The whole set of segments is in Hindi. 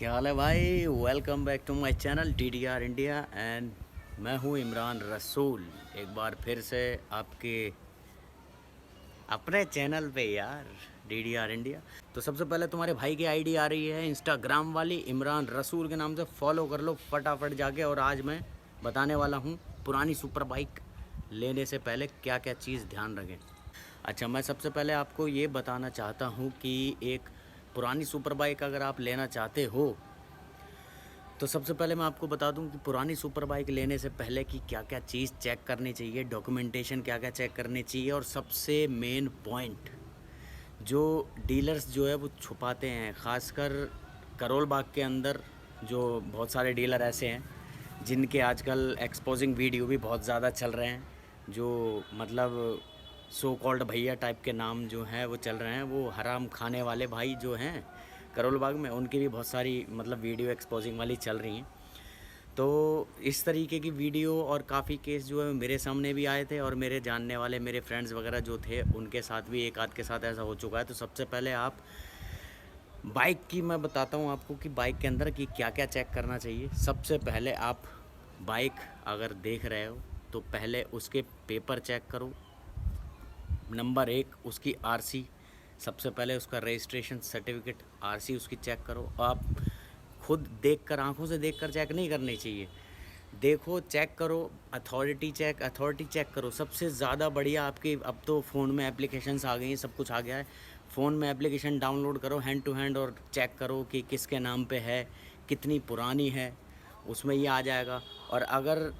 क्या हाल है भाई। Welcome back to my channel TDR India एंड मैं हूँ इमरान रसूल। एक बार फिर से आपके अपने चैनल पे यार, DDR इंडिया। तो सबसे पहले तुम्हारे भाई की आईडी आ रही है इंस्टाग्राम वाली, इमरान रसूल के नाम से फॉलो कर लो फटाफट जाके। और आज मैं बताने वाला हूँ पुरानी सुपर बाइक लेने से पहले क्या क्या चीज़ ध्यान रखें। अच्छा, मैं सबसे पहले आपको ये बताना चाहता हूँ कि एक पुरानी सुपर बाइक अगर आप लेना चाहते हो तो सबसे पहले मैं आपको बता दूं कि पुरानी सुपर बाइक लेने से पहले की क्या क्या चीज़ चेक करनी चाहिए, डॉक्यूमेंटेशन क्या क्या चेक करनी चाहिए। और सबसे मेन पॉइंट जो डीलर्स जो है वो छुपाते हैं, ख़ासकर करोल बाग के अंदर जो बहुत सारे डीलर ऐसे हैं जिनके आजकल एक्सपोजिंग वीडियो भी बहुत ज़्यादा चल रहे हैं, जो मतलब सो कॉल्ड भैया टाइप के नाम जो हैं वो चल रहे हैं। वो हराम खाने वाले भाई जो हैं करोल बाग में, उनकी भी बहुत सारी मतलब वीडियो एक्सपोजिंग वाली चल रही हैं। तो इस तरीके की वीडियो और काफ़ी केस जो है मेरे सामने भी आए थे, और मेरे जानने वाले मेरे फ्रेंड्स वगैरह जो थे उनके साथ भी एक आध के साथ ऐसा हो चुका है। तो सबसे पहले आप बाइक की मैं बताता हूँ आपको कि बाइक के अंदर की क्या क्या चेक करना चाहिए। सबसे पहले आप बाइक अगर देख रहे हो तो पहले उसके पेपर चेक करो। नंबर एक, उसकी आरसी। सबसे पहले उसका रजिस्ट्रेशन सर्टिफिकेट, आरसी उसकी चेक करो। आप खुद देखकर, आंखों से देखकर चेक नहीं करनी चाहिए। देखो, चेक करो, अथॉरिटी चेक करो। सबसे ज़्यादा बढ़िया आपके अब तो फ़ोन में एप्लीकेशंस आ गई हैं, सब कुछ आ गया है। फ़ोन में एप्लीकेशन डाउनलोड करो हैंड टू हैंड और चेक करो कि किसके नाम पे है, कितनी पुरानी है, उसमें ये आ जाएगा। और अगर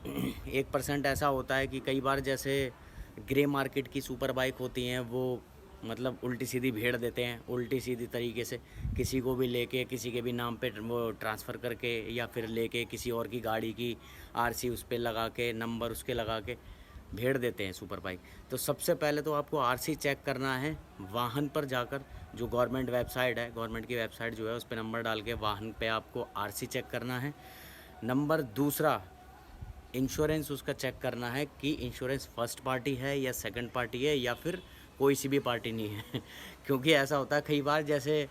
1% ऐसा होता है कि कई बार जैसे ग्रे मार्केट की सुपर बाइक होती हैं, वो मतलब उल्टी सीधी भेड़ देते हैं, उल्टी सीधी तरीके से किसी को भी लेके किसी के भी नाम पे वो ट्रांसफ़र करके, या फिर लेके किसी और की गाड़ी की आरसी उस पर लगा के, नंबर उसके लगा के भेड़ देते हैं सुपर बाइक। तो सबसे पहले तो आपको आरसी चेक करना है वाहन पर जाकर। जो गवर्नमेंट वेबसाइट है, गवर्नमेंट की वेबसाइट जो है उस पर नंबर डाल के वाहन पे आपको आरसी चेक करना है। नंबर दूसरा, इंश्योरेंस उसका चेक करना है कि इंश्योरेंस फर्स्ट पार्टी है या सेकंड पार्टी है या फिर कोई सी भी पार्टी नहीं है। क्योंकि ऐसा होता है कई बार, जैसे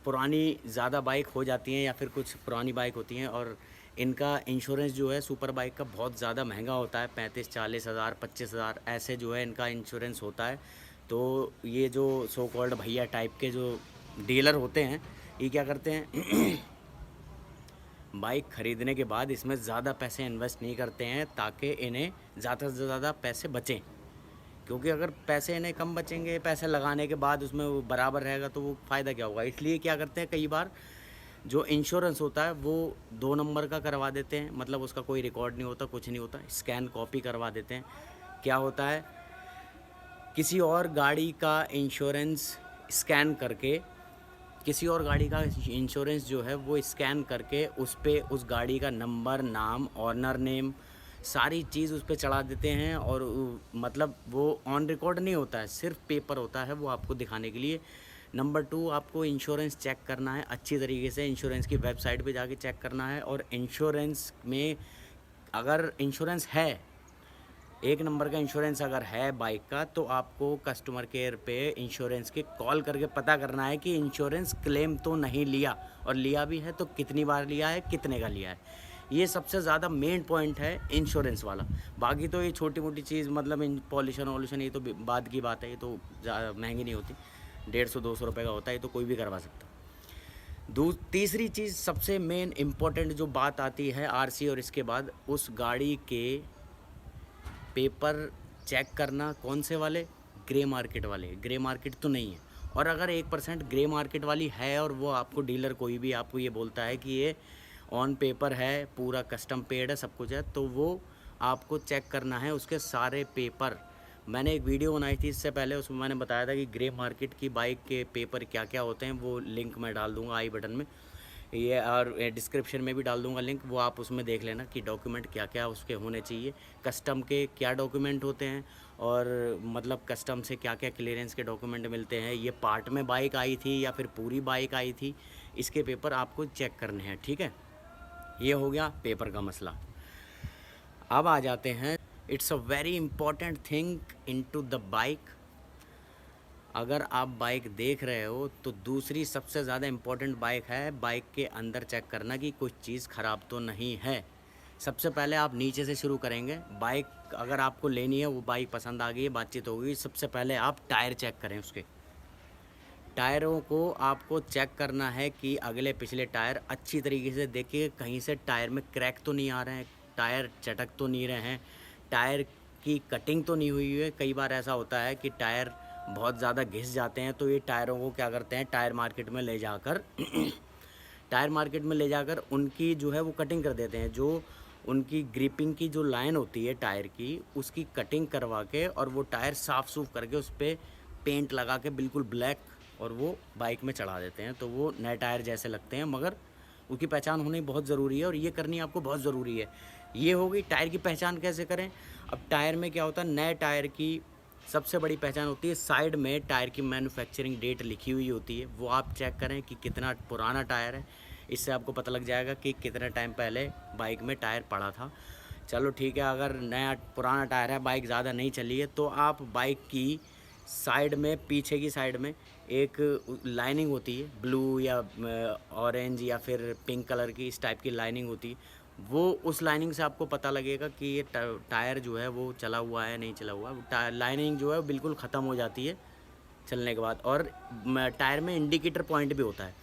पुरानी ज़्यादा बाइक हो जाती हैं या फिर कुछ पुरानी बाइक होती हैं और इनका इंश्योरेंस जो है सुपर बाइक का बहुत ज़्यादा महंगा होता है, 35-40 हज़ार 25 हज़ार ऐसे जो है इनका इंश्योरेंस होता है। तो ये जो सो कॉल्ड भैया टाइप के जो डीलर होते हैं, ये क्या करते हैं बाइक ख़रीदने के बाद इसमें ज़्यादा पैसे इन्वेस्ट नहीं करते हैं ताकि इन्हें ज़्यादा से ज़्यादा पैसे बचें। क्योंकि अगर पैसे इन्हें कम बचेंगे, पैसे लगाने के बाद उसमें वो बराबर रहेगा तो वो फ़ायदा क्या होगा। इसलिए क्या करते हैं, कई बार जो इंश्योरेंस होता है वो 2 नंबर का करवा देते हैं, मतलब उसका कोई रिकॉर्ड नहीं होता, कुछ नहीं होता, स्कैन कॉपी करवा देते हैं। क्या होता है, किसी और गाड़ी का इंश्योरेंस स्कैन करके, किसी और गाड़ी का इंश्योरेंस जो है वो स्कैन करके उस पे उस गाड़ी का नंबर, नाम, ऑनर नेम, सारी चीज़ उस पे चढ़ा देते हैं। और मतलब वो ऑन रिकॉर्ड नहीं होता है, सिर्फ पेपर होता है वो आपको दिखाने के लिए। नंबर 2, आपको इंश्योरेंस चेक करना है अच्छी तरीके से, इंश्योरेंस की वेबसाइट पे जाके चेक करना है। और इंश्योरेंस में अगर इंश्योरेंस है, 1 नंबर का इंश्योरेंस अगर है बाइक का, तो आपको कस्टमर केयर पे इंश्योरेंस के कॉल करके पता करना है कि इंश्योरेंस क्लेम तो नहीं लिया, और लिया भी है तो कितनी बार लिया है, कितने का लिया है। ये सबसे ज़्यादा मेन पॉइंट है इंश्योरेंस वाला। बाकी तो ये छोटी मोटी चीज़, मतलब इन पॉल्यूशन वॉल्यूशन, ये तो बाद की बात है, ये तो महंगी नहीं होती, 150-200 रुपये का होता है, ये तो कोई भी करवा सकता है। तीसरी चीज़, सबसे मेन इम्पोर्टेंट जो बात आती है आरसी, और इसके बाद उस गाड़ी के पेपर चेक करना। कौन से वाले? ग्रे मार्केट वाले। ग्रे मार्केट तो नहीं है। और अगर 1% ग्रे मार्केट वाली है और वो आपको डीलर कोई भी आपको ये बोलता है कि ये ऑन पेपर है, पूरा कस्टम पेड है, सब कुछ है, तो वो आपको चेक करना है उसके सारे पेपर। मैंने एक वीडियो बनाई थी इससे पहले, उसमें मैंने बताया था कि ग्रे मार्केट की बाइक के पेपर क्या क्या होते हैं। वो लिंक मैं डाल दूँगा आई बटन में, ये और डिस्क्रिप्शन में भी डाल दूंगा लिंक, वो आप उसमें देख लेना कि डॉक्यूमेंट क्या क्या उसके होने चाहिए, कस्टम के क्या डॉक्यूमेंट होते हैं, और मतलब कस्टम से क्या क्या क्लियरेंस के डॉक्यूमेंट मिलते हैं, ये पार्ट में बाइक आई थी या फिर पूरी बाइक आई थी, इसके पेपर आपको चेक करने हैं। ठीक है, ये हो गया पेपर का मसला। अब आ जाते हैं, it's a very important thing into the bike, अगर आप बाइक देख रहे हो तो दूसरी सबसे ज़्यादा इम्पोर्टेंट बाइक है बाइक के अंदर चेक करना कि कुछ चीज़ ख़राब तो नहीं है। सबसे पहले आप नीचे से शुरू करेंगे। बाइक अगर आपको लेनी है, वो बाइक पसंद आ गई है, बातचीत हो गई, सबसे पहले आप टायर चेक करें। उसके टायरों को आपको चेक करना है कि अगले पिछले टायर अच्छी तरीके से देखिए, कहीं से टायर में क्रैक तो नहीं आ रहे हैं, टायर चटक तो नहीं रहे हैं, टायर की कटिंग तो नहीं हुई है। कई बार ऐसा होता है कि टायर बहुत ज़्यादा घिस जाते हैं, तो ये टायरों को क्या करते हैं, टायर मार्केट में ले जाकर टायर मार्केट में ले जाकर उनकी जो है वो कटिंग कर देते हैं। जो उनकी ग्रिपिंग की जो लाइन होती है टायर की, उसकी कटिंग करवा के और वो टायर साफ़ सूफ करके उस पर पेंट लगा के बिल्कुल ब्लैक और वो बाइक में चढ़ा देते हैं। तो वो नए टायर जैसे लगते हैं, मगर उसकी पहचान होनी बहुत ज़रूरी है और ये करनी आपको बहुत ज़रूरी है। ये हो गई टायर की पहचान कैसे करें। अब टायर में क्या होता है, नए टायर की सबसे बड़ी पहचान होती है साइड में टायर की मैन्युफैक्चरिंग डेट लिखी हुई होती है। वो आप चेक करें कि कितना पुराना टायर है, इससे आपको पता लग जाएगा कि कितने टाइम पहले बाइक में टायर पड़ा था। चलो ठीक है, अगर नया पुराना टायर है, बाइक ज़्यादा नहीं चली है, तो आप बाइक की साइड में, पीछे की साइड में एक लाइनिंग होती है, ब्लू या ऑरेंज या फिर पिंक कलर की, इस टाइप की लाइनिंग होती है। वो उस लाइनिंग से आपको पता लगेगा कि ये टायर जो है वो चला हुआ है नहीं चला हुआ है। लाइनिंग जो है वो बिल्कुल ख़त्म हो जाती है चलने के बाद। और टायर में इंडिकेटर पॉइंट भी होता है।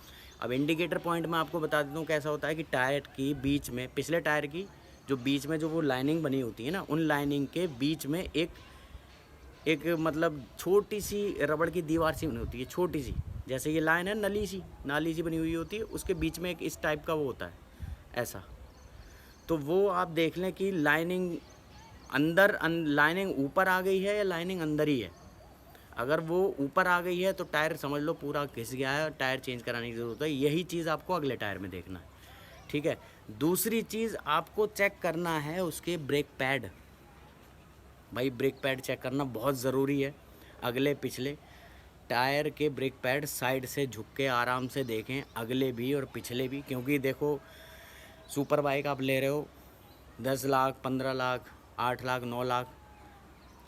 अब इंडिकेटर पॉइंट में आपको बता देता हूँ कैसा होता है कि टायर की बीच में, पिछले टायर की जो बीच में जो वो लाइनिंग बनी होती है ना, उन लाइनिंग के बीच में एक मतलब छोटी सी रबड़ की दीवार सी बनी होती है, छोटी सी, जैसे ये लाइन है, नाली सी बनी हुई होती है, उसके बीच में एक इस टाइप का वो होता है ऐसा। तो वो आप देख लें कि लाइनिंग लाइनिंग ऊपर आ गई है या लाइनिंग अंदर ही है। अगर वो ऊपर आ गई है तो टायर समझ लो पूरा घिस गया है और टायर चेंज कराने की ज़रूरत है। यही चीज़ आपको अगले टायर में देखना है, ठीक है। दूसरी चीज़ आपको चेक करना है उसके ब्रेक पैड। भाई ब्रेक पैड चेक करना बहुत ज़रूरी है। अगले पिछले टायर के ब्रेक पैड साइड से झुक के आराम से देखें, अगले भी और पिछले भी। क्योंकि देखो, सुपर बाइक आप ले रहे हो 10 लाख, 15 लाख, 8 लाख, 9 लाख,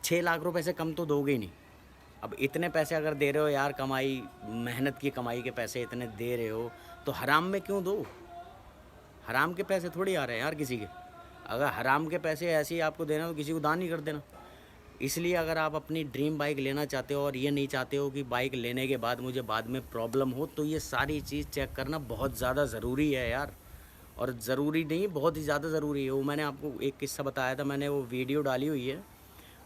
6 लाख रुपए से कम तो दोगे ही नहीं। अब इतने पैसे अगर दे रहे हो यार, कमाई, मेहनत की कमाई के पैसे इतने दे रहे हो, तो हराम में क्यों दो। हराम के पैसे थोड़ी आ रहे हैं यार किसी के। अगर हराम के पैसे ऐसे ही आपको देना तो किसी को दान नहीं कर देना। इसलिए अगर आप अपनी ड्रीम बाइक लेना चाहते हो और ये नहीं चाहते हो कि बाइक लेने के बाद मुझे बाद में प्रॉब्लम हो, तो ये सारी चीज़ चेक करना बहुत ज़्यादा ज़रूरी है यार। और ज़रूरी नहीं, बहुत ही ज़्यादा ज़रूरी है। वो मैंने आपको एक किस्सा बताया था, मैंने वो वीडियो डाली हुई है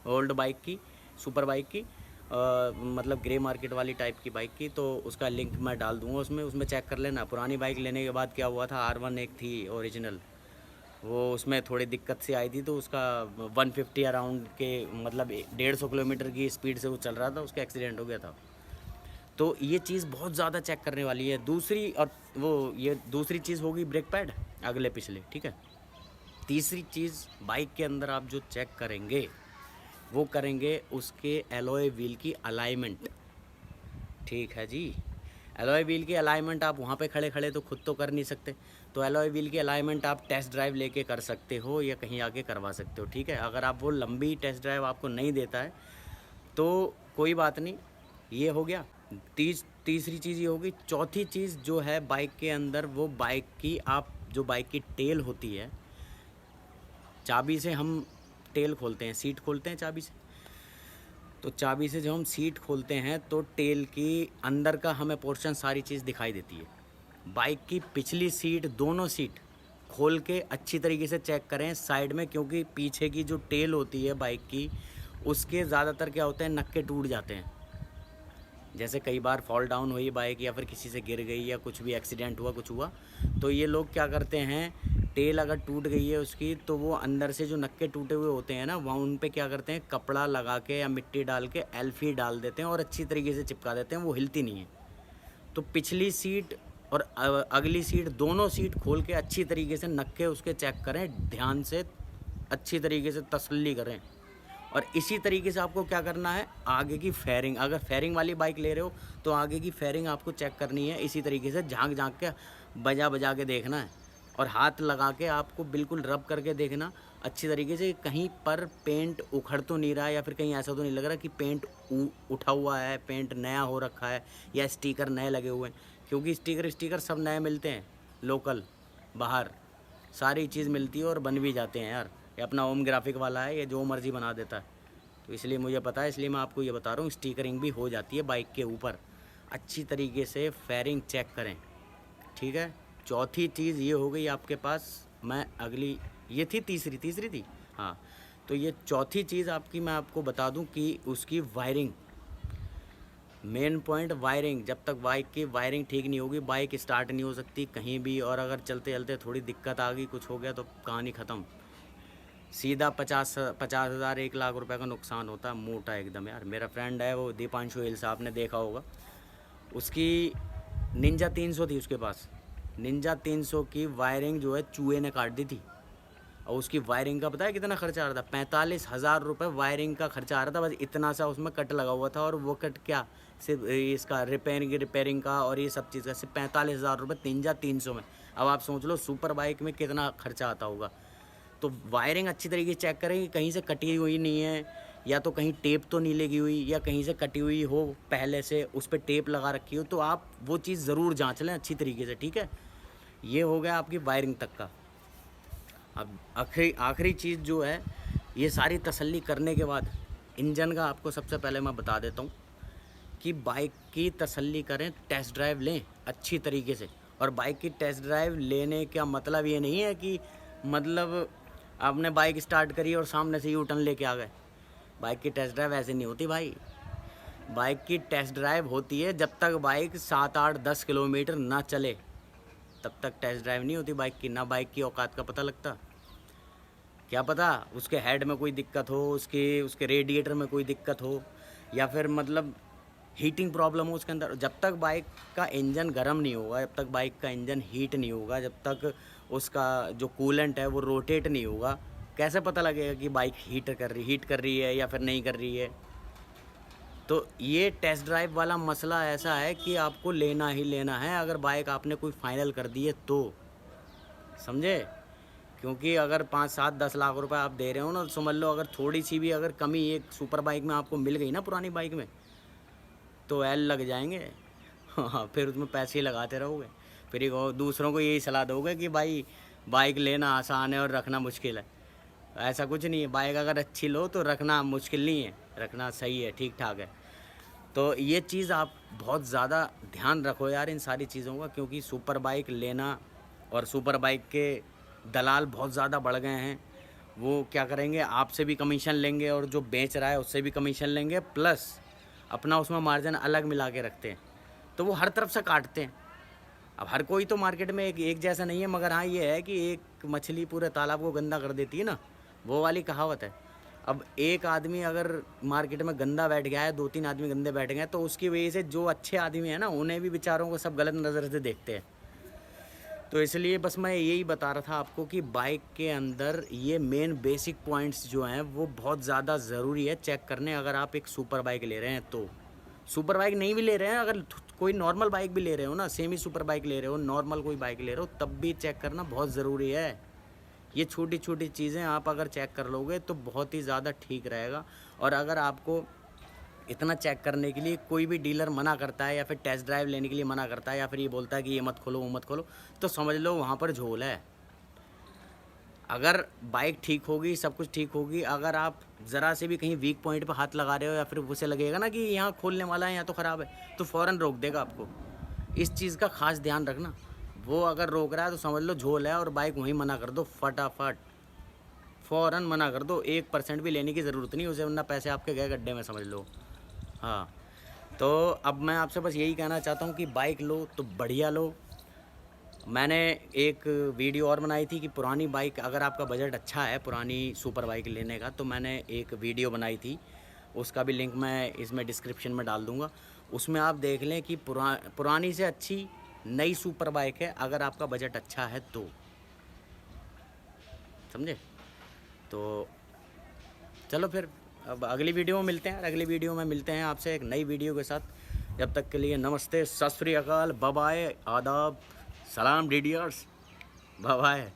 ओल्ड बाइक की, सुपर बाइक की, मतलब ग्रे मार्केट वाली टाइप की बाइक की। तो उसका लिंक मैं डाल दूँगा उसमें चेक कर लेना। पुरानी बाइक लेने के बाद क्या हुआ था, R1 एक थी ओरिजिनल, वो उसमें थोड़ी दिक्कत सी आई थी, तो उसका 150 अराउंड के मतलब 150 किलोमीटर की स्पीड से वो चल रहा था, उसका एक्सीडेंट हो गया था। तो ये चीज़ बहुत ज़्यादा चेक करने वाली है। दूसरी, और वो ये दूसरी चीज़ होगी ब्रेक पैड अगले पिछले, ठीक है। तीसरी चीज़ बाइक के अंदर आप जो चेक करेंगे वो करेंगे उसके एलॉय व्हील की अलाइनमेंट, ठीक है जी। एलॉय व्हील की अलाइनमेंट आप वहाँ पे खड़े खड़े तो खुद तो कर नहीं सकते, तो एलॉय व्हील की अलाइनमेंट आप टेस्ट ड्राइव लेके कर सकते हो या कहीं आके करवा सकते हो, ठीक है। अगर आप वो लंबी टेस्ट ड्राइव आपको नहीं देता है तो कोई बात नहीं, ये हो गया। तीसरी चीज़ ये होगी। चौथी चीज़ जो है बाइक के अंदर, वो बाइक की, आप जो बाइक की टेल होती है, चाबी से हम टेल खोलते हैं, सीट खोलते हैं चाबी से। तो चाबी से जब हम सीट खोलते हैं तो टेल की अंदर का हमें पोर्शन सारी चीज़ दिखाई देती है। बाइक की पिछली सीट, दोनों सीट खोल के अच्छी तरीके से चेक करें साइड में, क्योंकि पीछे की जो टेल होती है बाइक की, उसके ज़्यादातर क्या होते हैं, नक्के टूट जाते हैं। जैसे कई बार फॉल डाउन हुई बाइक या फिर किसी से गिर गई या कुछ भी एक्सीडेंट हुआ, कुछ हुआ, तो ये लोग क्या करते हैं, टेल अगर टूट गई है उसकी, तो वो अंदर से जो नक्के टूटे हुए होते हैं ना, वहाँ उन पे क्या करते हैं, कपड़ा लगा के या मिट्टी डाल के एल्फी डाल देते हैं और अच्छी तरीके से चिपका देते हैं, वो हिलती नहीं है। तो पिछली सीट और अगली सीट, दोनों सीट खोल के अच्छी तरीके से नक्के उसके चेक करें, ध्यान से अच्छी तरीके से तसल्ली करें। और इसी तरीके से आपको क्या करना है, आगे की फेयरिंग, अगर फेयरिंग वाली बाइक ले रहे हो तो आगे की फेयरिंग आपको चेक करनी है। इसी तरीके से झांक झांक के, बजा बजा के देखना है। और हाथ लगा के आपको बिल्कुल रब करके देखना अच्छी तरीके से, कहीं पर पेंट उखड़ तो नहीं रहा है या फिर कहीं ऐसा तो नहीं लग रहा कि पेंट उठा हुआ है, पेंट नया हो रखा है या स्टिकर नए लगे हुए हैं। क्योंकि स्टिकर सब नए मिलते हैं, लोकल बाहर सारी चीज़ मिलती है और बन भी जाते हैं यार। ये अपना होम ग्राफिक वाला है, ये जो मर्ज़ी बना देता है, तो इसलिए मुझे पता है, इसलिए मैं आपको ये बता रहा हूँ। स्टिकरिंग भी हो जाती है बाइक के ऊपर। अच्छी तरीके से फेयरिंग चेक करें, ठीक है। चौथी चीज़ ये हो गई आपके पास। मैं अगली, ये थी तीसरी थी, हाँ। तो ये चौथी चीज़ आपकी मैं आपको बता दूं कि उसकी वायरिंग, मेन पॉइंट वायरिंग। जब तक बाइक की वायरिंग ठीक नहीं होगी, बाइक स्टार्ट नहीं हो सकती कहीं भी। और अगर चलते चलते थोड़ी दिक्कत आ गई, कुछ हो गया, तो कहानी ख़त्म। सीधा 50,000 1 लाख रुपए का नुकसान होता है, मोटा एकदम यार। मेरा फ्रेंड है वो दीपांशु हिल्स, आपने देखा होगा, उसकी निंजा 300 थी उसके पास। निंजा 300 की वायरिंग जो है चूहे ने काट दी थी। और उसकी वायरिंग का पता है कितना खर्चा आ रहा था? 45,000 रुपये वायरिंग का खर्चा आ रहा था। बस इतना सा उसमें कट लगा हुआ था, और वो कट क्या, सिर्फ इसका रिपेयरिंग का और ये सब चीज़ का सिर्फ 45,000 रुपये निंजा 300 में। अब आप सोच लो सुपर बाइक में कितना खर्चा आता होगा। तो वायरिंग अच्छी तरीके से चेक करें कि कहीं से कटी हुई नहीं है, या तो कहीं टेप तो नहीं लगी हुई, या कहीं से कटी हुई हो पहले से, उस पर टेप लगा रखी हो, तो आप वो चीज़ ज़रूर जांच लें अच्छी तरीके से, ठीक है। ये हो गया आपकी वायरिंग तक का। अब आखिरी चीज़ जो है, ये सारी तसल्ली करने के बाद इंजन का आपको सबसे पहले मैं बता देता हूँ कि बाइक की तसल्ली करें, टेस्ट ड्राइव लें अच्छी तरीके से। और बाइक की टेस्ट ड्राइव लेने का मतलब ये नहीं है कि मतलब आपने बाइक स्टार्ट करी और सामने से यू टर्न लेके आ गए। बाइक की टेस्ट ड्राइव ऐसे नहीं होती भाई। बाइक की टेस्ट ड्राइव होती है जब तक बाइक 7, 8, 10 किलोमीटर ना चले, तब तक टेस्ट ड्राइव नहीं होती बाइक की। ना बाइक की औकात का पता लगता। क्या पता उसके हेड में कोई दिक्कत हो, उसके रेडिएटर में कोई दिक्कत हो, या फिर मतलब हीटिंग प्रॉब्लम हो उसके अंदर। जब तक बाइक का इंजन गर्म नहीं होगा, जब तक बाइक का इंजन हीट नहीं होगा, जब तक उसका जो कूलेंट है वो रोटेट नहीं होगा, कैसे पता लगेगा कि बाइक हीट कर रही है या फिर नहीं कर रही है। तो ये टेस्ट ड्राइव वाला मसला ऐसा है कि आपको लेना ही लेना है, अगर बाइक आपने कोई फाइनल कर दी है तो, समझे। क्योंकि अगर 5, 7, 10 लाख रुपए आप दे रहे हो ना, तो समझ लो अगर थोड़ी सी भी अगर कमी एक सुपर बाइक में आपको मिल गई ना, पुरानी बाइक में, तो एल लग जाएंगे। हाँ, फिर उसमें पैसे ही लगाते रहोगे। फिर दूसरों को यही सलाह दोगे कि भाई बाइक लेना आसान है और रखना मुश्किल है। ऐसा कुछ नहीं है। बाइक अगर अच्छी लो तो रखना मुश्किल नहीं है, रखना सही है, ठीक ठाक है। तो ये चीज़ आप बहुत ज़्यादा ध्यान रखो यार इन सारी चीज़ों का, क्योंकि सुपर बाइक लेना, और सुपर बाइक के दलाल बहुत ज़्यादा बढ़ गए हैं। वो क्या करेंगे, आपसे भी कमीशन लेंगे और जो बेच रहा है उससे भी कमीशन लेंगे, प्लस अपना उसमें मार्जिन अलग मिला के रखते हैं। तो वो हर तरफ से काटते हैं। अब हर कोई तो मार्केट में एक जैसा नहीं है, मगर हाँ ये है कि एक मछली पूरे तालाब को गंदा कर देती है ना, वो वाली कहावत है। अब एक आदमी अगर मार्केट में गंदा बैठ गया है, 2-3 आदमी गंदे बैठ गए हैं, तो उसकी वजह से जो अच्छे आदमी हैं ना, उन्हें भी बेचारों को सब गलत नज़र से देखते हैं। तो इसलिए बस मैं यही बता रहा था आपको कि बाइक के अंदर ये मेन बेसिक पॉइंट्स जो हैं वो बहुत ज़्यादा ज़रूरी है चेक करने, अगर आप एक सुपर बाइक ले रहे हैं तो। सुपर बाइक नहीं भी ले रहे हैं, अगर कोई नॉर्मल बाइक भी ले रहे हो ना, सेमी सुपर बाइक ले रहे हो, नॉर्मल कोई बाइक ले रहे हो, तब भी चेक करना बहुत ज़रूरी है। ये छोटी छोटी चीज़ें आप अगर चेक कर लोगे तो बहुत ही ज़्यादा ठीक रहेगा। और अगर आपको इतना चेक करने के लिए कोई भी डीलर मना करता है, या फिर टेस्ट ड्राइव लेने के लिए मना करता है, या फिर ये बोलता है कि ये मत खोलो वो मत खोलो, तो समझ लो वहाँ पर झोल है। अगर बाइक ठीक होगी, सब कुछ ठीक होगी, अगर आप ज़रा से भी कहीं वीक पॉइंट पर हाथ लगा रहे हो, या फिर उसे लगेगा ना कि यहाँ खोलने वाला है, यहाँ तो ख़राब है, तो फ़ौरन रोक देगा आपको। इस चीज़ का ख़ास ध्यान रखना। वो अगर रोक रहा है तो समझ लो झोल है, और बाइक वहीं मना कर दो, फटाफट फ़ौरन मना कर दो। 1% भी लेने की ज़रूरत नहीं उसे, वरना पैसे आपके गए गड्ढे में, समझ लो। हाँ, तो अब मैं आपसे बस यही कहना चाहता हूँ कि बाइक लो तो बढ़िया लो। मैंने एक वीडियो और बनाई थी कि पुरानी बाइक, अगर आपका बजट अच्छा है पुरानी सुपर बाइक लेने का, तो मैंने एक वीडियो बनाई थी, उसका भी लिंक मैं इसमें डिस्क्रिप्शन में डाल दूँगा। उसमें आप देख लें कि पुरानी से अच्छी नई सुपर बाइक है, अगर आपका बजट अच्छा है तो, समझे। तो चलो फिर अब अगली वीडियो में मिलते हैं। अगली वीडियो में मिलते हैं आपसे एक नई वीडियो के साथ। जब तक के लिए नमस्ते, सत श्री अकाल, बाय बाय, आदाब, सलाम डिडियर्स। Bye bye.